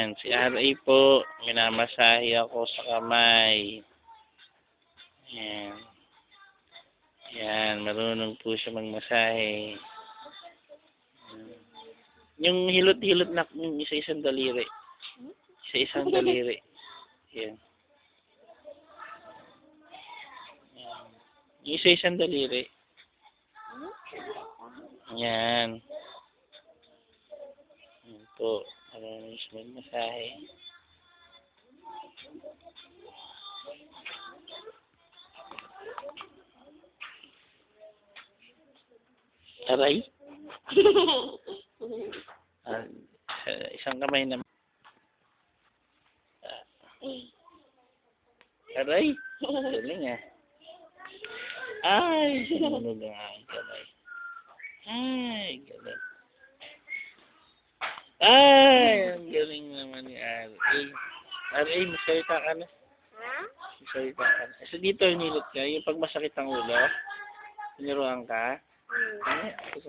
Yan, si RA po, minamasahe ako sa kamay. Yan. Yan, marunong po siya magmasahe. Yung hilot-hilot na yung isa-isang daliri. Isa-isang daliri. Yan. Yan. Yung isa-isang daliri. Yan. Yan po. Marunong siya magmasahe. Aray? Isang kamay naman. Aray? Galing ah. Ay, sinunod na nga ang kamay. Ay, galing. Ay, ang galing naman ni R.A. R.A, masalita ka na. Masalita ka na. So dito, nilot ka. Yung pag masakit ang ulo, niruan ka. Ay,